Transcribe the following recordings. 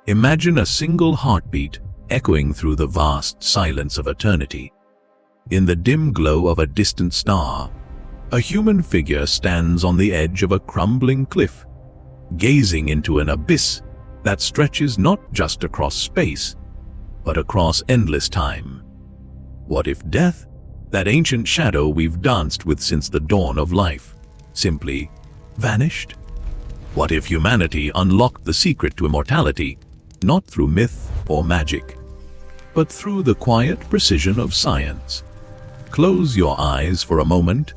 Imagine a single heartbeat echoing through the vast silence of eternity. In the dim glow of a distant star, a human figure stands on the edge of a crumbling cliff, gazing into an abyss that stretches not just across space, but across endless time. What if death, that ancient shadow we've danced with since the dawn of life, simply vanished? What if humanity unlocked the secret to immortality, not through myth or magic, but through the quiet precision of science? Close your eyes for a moment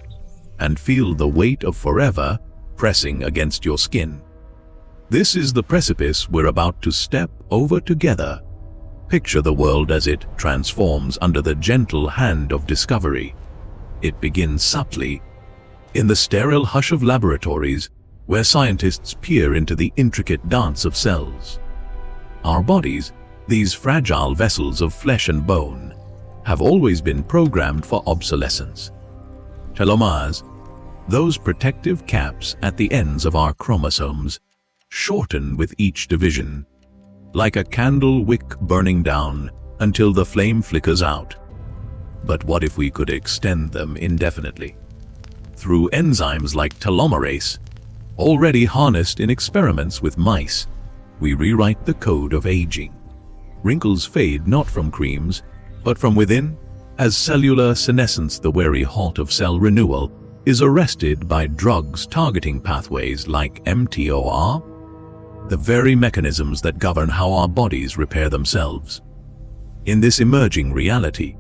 and feel the weight of forever pressing against your skin. This is the precipice we're about to step over together. Picture the world as it transforms under the gentle hand of discovery. It begins subtly, in the sterile hush of laboratories where scientists peer into the intricate dance of cells. Our bodies, these fragile vessels of flesh and bone, have always been programmed for obsolescence. Telomeres, those protective caps at the ends of our chromosomes, shorten with each division, like a candle wick burning down until the flame flickers out. But what if we could extend them indefinitely? Through enzymes like telomerase, already harnessed in experiments with mice, we rewrite the code of aging. Wrinkles fade not from creams, but from within, as cellular senescence, the weary halt of cell renewal, is arrested by drugs targeting pathways like mTOR, the very mechanisms that govern how our bodies repair themselves. In this emerging reality,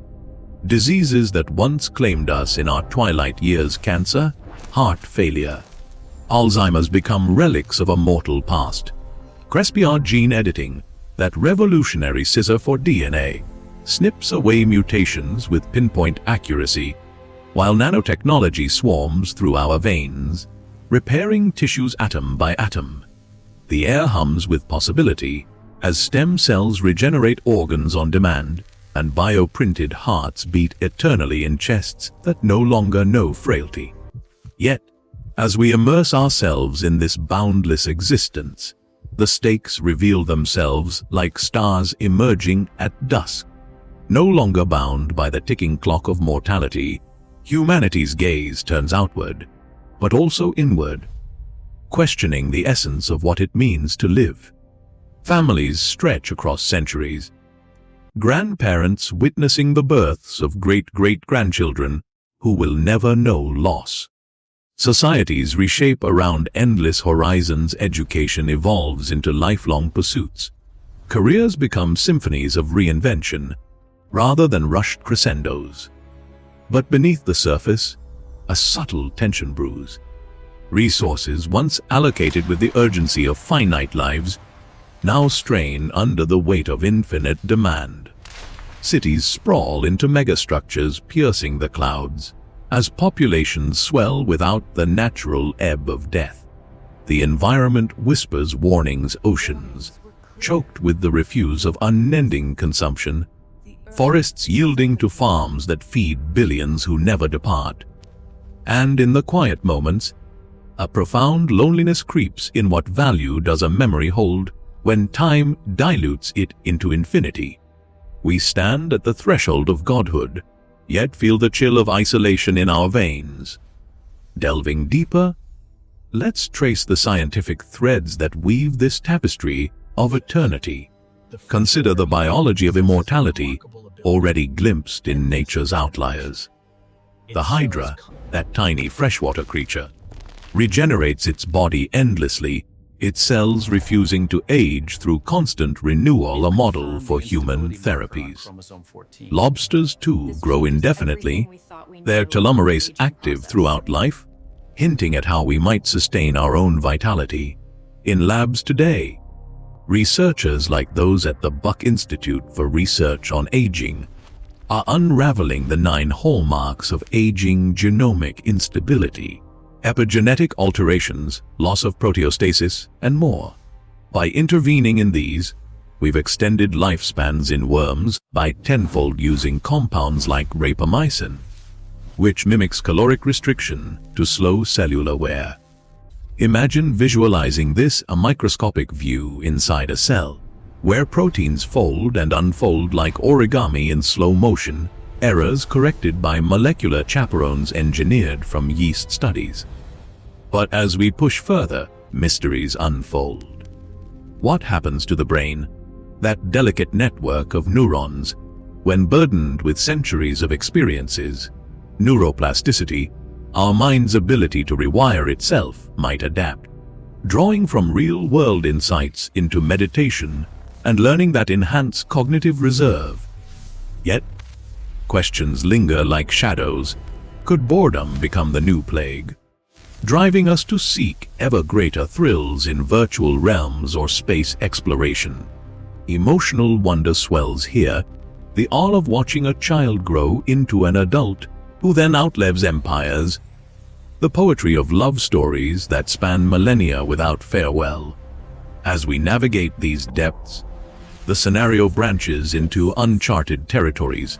diseases that once claimed us in our twilight years, cancer, heart failure, Alzheimer's, become relics of a mortal past. CRISPR gene editing, that revolutionary scissor for DNA, snips away mutations with pinpoint accuracy, while nanotechnology swarms through our veins, repairing tissues atom by atom. The air hums with possibility as stem cells regenerate organs on demand and bioprinted hearts beat eternally in chests that no longer know frailty. Yet, as we immerse ourselves in this boundless existence, the stakes reveal themselves like stars emerging at dusk. No longer bound by the ticking clock of mortality, humanity's gaze turns outward, but also inward, questioning the essence of what it means to live. Families stretch across centuries, grandparents witnessing the births of great-great-grandchildren who will never know loss. Societies reshape around endless horizons. Education evolves into lifelong pursuits. Careers become symphonies of reinvention rather than rushed crescendos. But beneath the surface, a subtle tension brews. Resources once allocated with the urgency of finite lives now strain under the weight of infinite demand. Cities sprawl into megastructures piercing the clouds as populations swell without the natural ebb of death. The environment whispers warnings. Oceans choked with the refuse of unending consumption, forests yielding to farms that feed billions who never depart. And in the quiet moments, a profound loneliness creeps in. What value does a memory hold when time dilutes it into infinity? We stand at the threshold of godhood, yet feel the chill of isolation in our veins. Delving deeper, let's trace the scientific threads that weave this tapestry of eternity. Consider the biology of immortality, already glimpsed in nature's outliers. The hydra, that tiny freshwater creature, regenerates its body endlessly, its cells refusing to age through constant renewal, a model for human therapies. Lobsters, too, grow indefinitely, their telomerase active throughout life, hinting at how we might sustain our own vitality. In labs today, researchers like those at the Buck Institute for Research on Aging are unraveling the 9 hallmarks of aging: genomic instability, epigenetic alterations, loss of proteostasis, and more. By intervening in these, we've extended lifespans in worms by tenfold using compounds like rapamycin, which mimics caloric restriction to slow cellular wear. Imagine visualizing this: a microscopic view inside a cell. where proteins fold and unfold like origami in slow motion, errors corrected by molecular chaperones engineered from yeast studies. But as we push further, mysteries unfold. What happens to the brain, that delicate network of neurons, when burdened with centuries of experiences? Neuroplasticity, our mind's ability to rewire itself, might adapt, drawing from real-world insights into meditation and learning that enhance cognitive reserve. Yet, questions linger like shadows. Could boredom become the new plague, driving us to seek ever greater thrills in virtual realms or space exploration? Emotional wonder swells here, the awe of watching a child grow into an adult who then outlives empires, the poetry of love stories that span millennia without farewell. As we navigate these depths, the scenario branches into uncharted territories.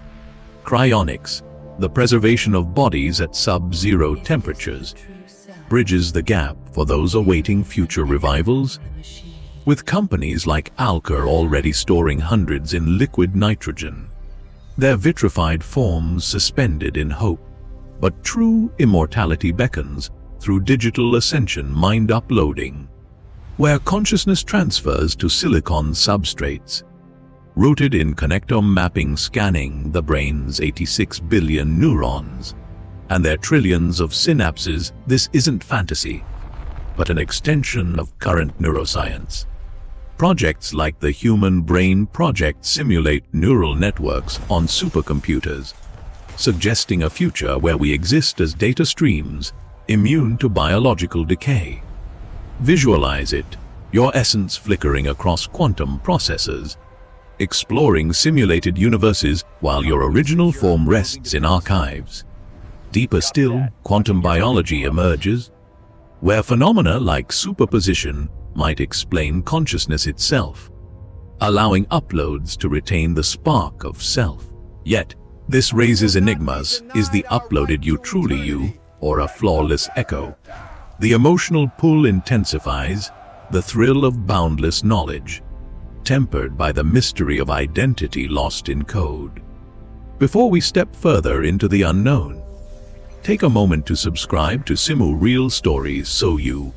Cryonics, the preservation of bodies at sub-zero temperatures, bridges the gap for those awaiting future revivals, with companies like Alker already storing hundreds in liquid nitrogen, their vitrified forms suspended in hope. But true immortality beckons through digital ascension mind uploading, where consciousness transfers to silicon substrates, rooted in connectome mapping scanning the brain's 86 billion neurons and their trillions of synapses. This isn't fantasy, but an extension of current neuroscience. Projects like the Human Brain Project simulate neural networks on supercomputers, suggesting a future where we exist as data streams, immune to biological decay. Visualize it, your essence flickering across quantum processors, exploring simulated universes while your original form rests in archives. Deeper still, quantum biology emerges, where phenomena like superposition might explain consciousness itself, allowing uploads to retain the spark of self. Yet, this raises enigmas. Is the uploaded you truly you, or a flawless echo? The emotional pull intensifies, the thrill of boundless knowledge, tempered by the mystery of identity lost in code. Before we step further into the unknown, take a moment to subscribe to SimuReal Stories so you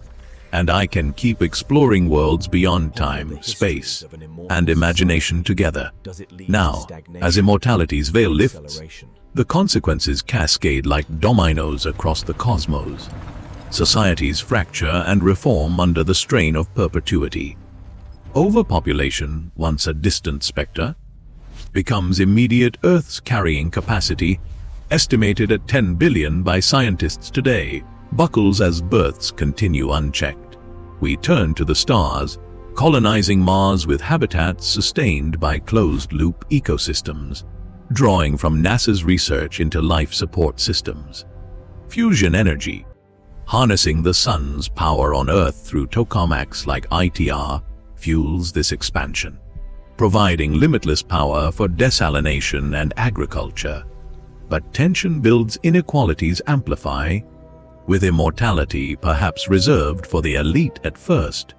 and I can keep exploring worlds beyond time, space, and imagination together. Now, as immortality's veil lifts, the consequences cascade like dominoes across the cosmos. Societies fracture and reform under the strain of perpetuity. Overpopulation, once a distant specter, becomes immediate Earth's carrying capacity, estimated at 10 billion by scientists today, buckles as births continue unchecked. We turn to the stars, colonizing Mars with habitats sustained by closed-loop ecosystems, drawing from NASA's research into life support systems. Fusion energy, harnessing the sun's power on Earth through tokamaks like ITR, fuels this expansion, providing limitless power for desalination and agriculture. But tension builds, inequalities amplify, with immortality perhaps reserved for the elite at first,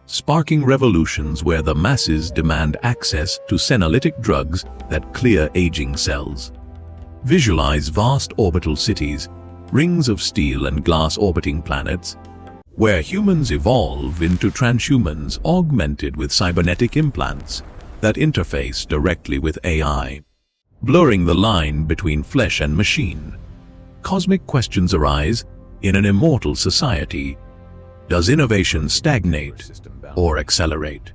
sparking revolutions where the masses demand access to senolytic drugs that clear aging cells. Visualize vast orbital cities, rings of steel and glass orbiting planets, where humans evolve into transhumans augmented with cybernetic implants that interface directly with AI, blurring the line between flesh and machine. Cosmic questions arise. In an immortal society, does innovation stagnate or accelerate?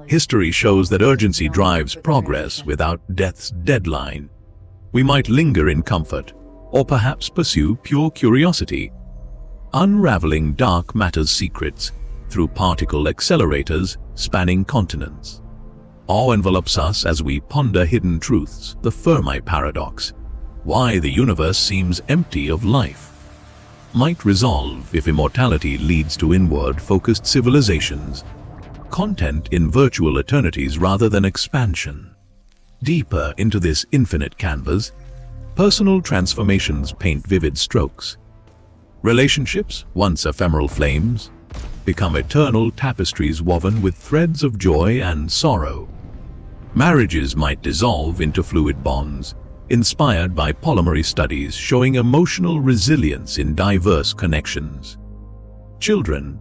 History shows that urgency drives progress without death's deadline. We might linger in comfort, or perhaps pursue pure curiosity, unraveling dark matter's secrets through particle accelerators spanning continents. Awe envelops us as we ponder hidden truths, the Fermi paradox, why the universe seems empty of life, might resolve if immortality leads to inward-focused civilizations, content in virtual eternities rather than expansion. Deeper into this infinite canvas, personal transformations paint vivid strokes. Relationships, once ephemeral flames, become eternal tapestries woven with threads of joy and sorrow. Marriages might dissolve into fluid bonds, inspired by polymery studies showing emotional resilience in diverse connections. Children,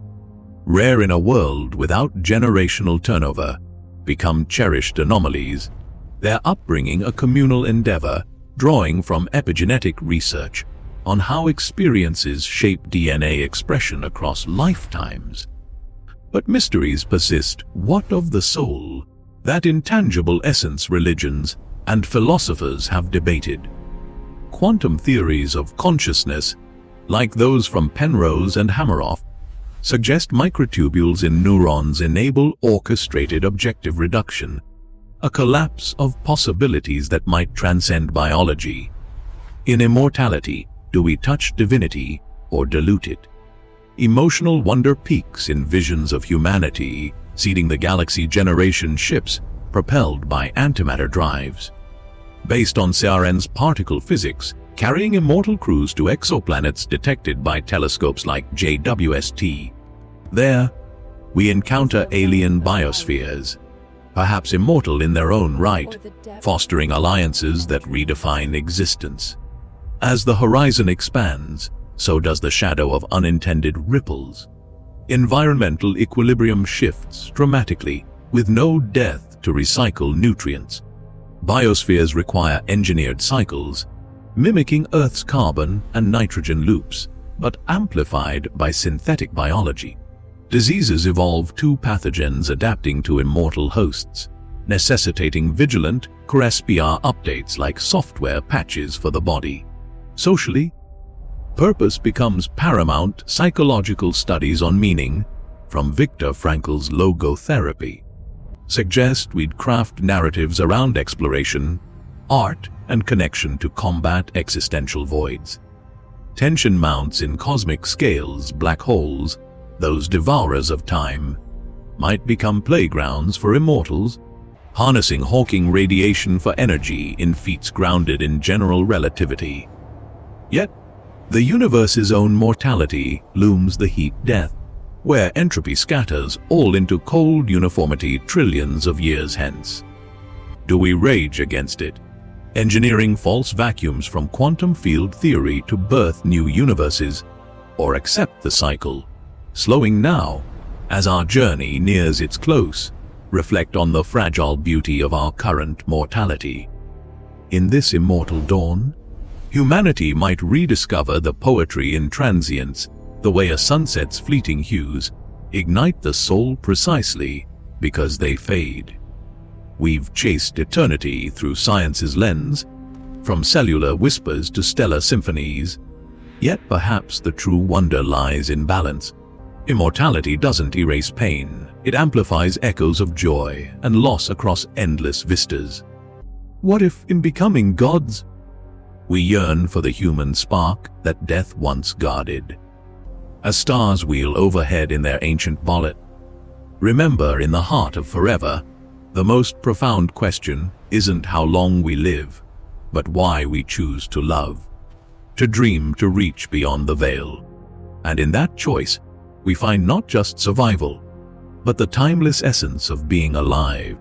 rare in a world without generational turnover, become cherished anomalies, their upbringing a communal endeavor drawing from epigenetic research on how experiences shape DNA expression across lifetimes. But mysteries persist. What of the soul? That intangible essence religions and philosophers have debated. Quantum theories of consciousness, like those from Penrose and Hameroff, suggest microtubules in neurons enable orchestrated objective reduction, a collapse of possibilities that might transcend biology. In Immortality, do we touch divinity or dilute it? Emotional wonder peaks in visions of humanity, seeding the galaxy generation ships propelled by antimatter drives. Based on CERN's particle physics, carrying immortal crews to exoplanets detected by telescopes like JWST. There, we encounter alien biospheres, perhaps immortal in their own right, fostering alliances that redefine existence. As the horizon expands, so does the shadow of unintended ripples. Environmental equilibrium shifts dramatically, with no death to recycle nutrients. Biospheres require engineered cycles, mimicking Earth's carbon and nitrogen loops, but amplified by synthetic biology. Diseases evolve two pathogens adapting to immortal hosts, necessitating vigilant CRISPR updates like software patches for the body. Socially, purpose becomes paramount. Psychological studies on meaning, from Viktor Frankl's logotherapy, suggest we'd craft narratives around exploration, art, and connection to combat existential voids. Tension mounts in cosmic scales. Black holes, those devourers of time, might become playgrounds for immortals, harnessing Hawking radiation for energy in feats grounded in general relativity. Yet, the universe's own mortality looms. The heat death, where entropy scatters all into cold uniformity trillions of years hence. Do we rage against it, engineering false vacuums from quantum field theory to birth new universes, or accept the cycle, slowing now as our journey nears its close, reflect on the fragile beauty of our current mortality? In this immortal dawn, humanity might rediscover the poetry in transience, the way a sunset's fleeting hues ignite the soul precisely because they fade. We've chased eternity through science's lens, from cellular whispers to stellar symphonies, yet perhaps the true wonder lies in balance. Immortality doesn't erase pain, it amplifies echoes of joy and loss across endless vistas. What if, in becoming gods, we yearn for the human spark that death once guarded? As stars wheel overhead in their ancient bullet, remember, in the heart of forever, the most profound question isn't how long we live, but why we choose to love, to dream, to reach beyond the veil. And in that choice, we find not just survival, but the timeless essence of being alive.